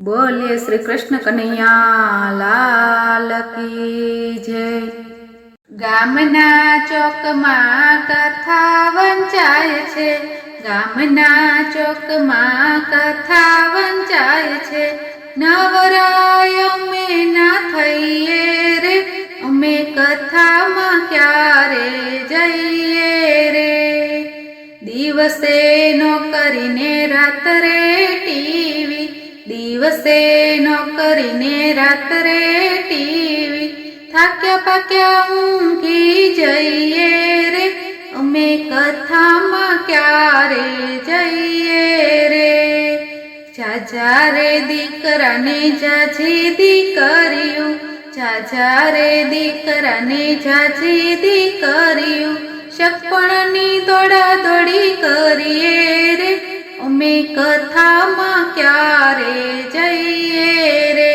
बोलिए श्री कृष्ण कन्हैया लाल की जय। गामना चौकमां कथा वंचाय छे, गामना चौकमां कथा वंचाय छे। नवराय अमे ना थईए रे, अमे कथामां क्यारे जईए रे। दिवसे नौकरीने रात्रे टीवी, दिवसे नौकरीने रात्रे टीवी। थाक्या पाक्या ऊंघी जईए रे, अमे कथामां क्यारे जईए रे। जाजा रे दीकराने जाजी दीकरीओ, जाजा रे दीकराने जाजी दीकरीओ। शकपणनी दौड़ा दौड़ी करीए रे, अमे कथामां क्यारे जईए रे।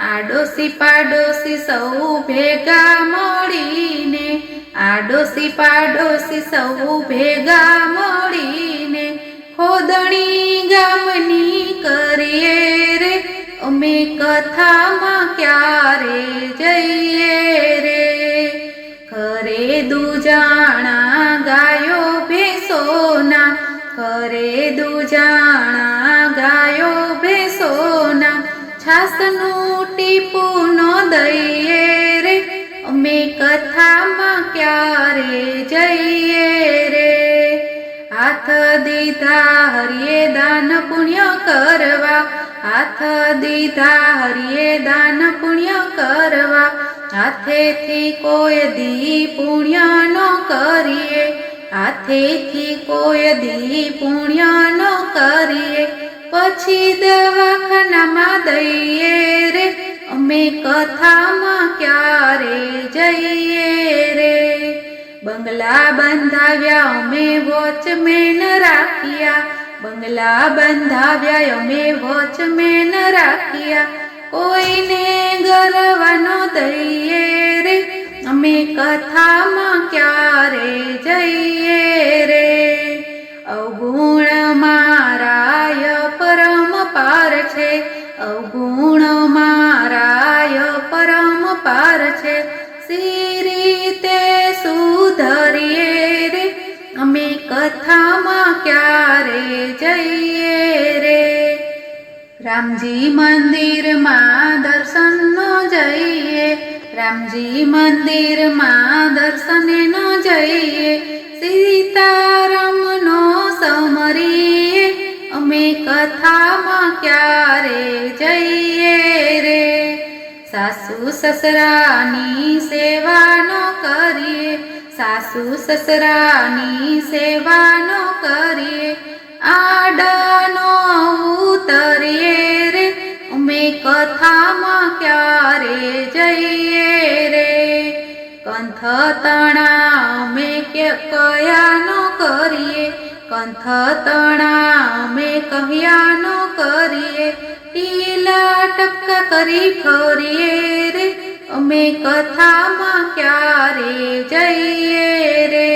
आडोशी पाडोशी सौ भेगा मळीने, आडोशी पाडोशी सौ भेगा मळीने। खोदणी गामनी करीए रे, अमे कथामां क्यारे जईए रे। घरे दूजाणा गायो भैंसोना, घरे दूजाणा गायो भैंसोना। छासनु टीपू न दईए रे, अमे कथामां क्यारे जईए रे। हाथ दीधा हरिये दान पुण्य करवा, हाथ दीधा हरिये दान पुण्य करवा। हाथेथी कोई दी पुण्य न करीए, हाथेथी कोई दी पुण्य न करीए। पछी दवाखानामां दईए रे, अमे कथामां क्यारे जईए रे। बंगला बंधाव्या अमे वॉचमेन राख्या, बंगला बंधाव्या अमे वॉचमेन राख्या। कोईने गरवा न दईए रे, अमे कथामां क्यारे जईए रे। अवगुण माराय परम पार छे, अवगुण माराय परम पार छे। सी रीते सुधरीए रे, अमे कथामां क्यारे जईए रे। रामजी मंदिर मां दर्शन न जईए, रामजी मंदिर मां दर्शन न जईए। सीताराम नो समरीए, अमे कथामां क्यारे जईए रे। सासु ससरानी सेवा न करीए, सासु ससरानी सेवा न करीए। आडा न उतरीए रे, अमे कथामां क्यारे जईए रे। कंथ तणा अमे कया न करीए, कंथ तणा अमे कह्या न करीए। टीला टपका करी फरीए रे, अमे कथामां क्यारे जईए रे।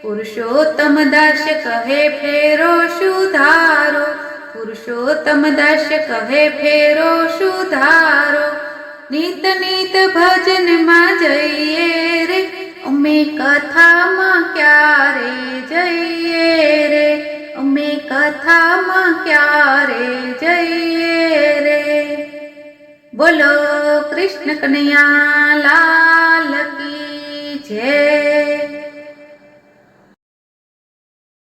पुरुषोत्तम दास कहे फेरो सुधारो, पुरुषोत्तम दास कहे फेरो सुधारो। नीत नीत भजन मां जईए रे, अमे कथामां क्यारे जईए रे, अमे कथामां क्यारे जईए रे। बोलो कृष्ण कन्हैया लाल।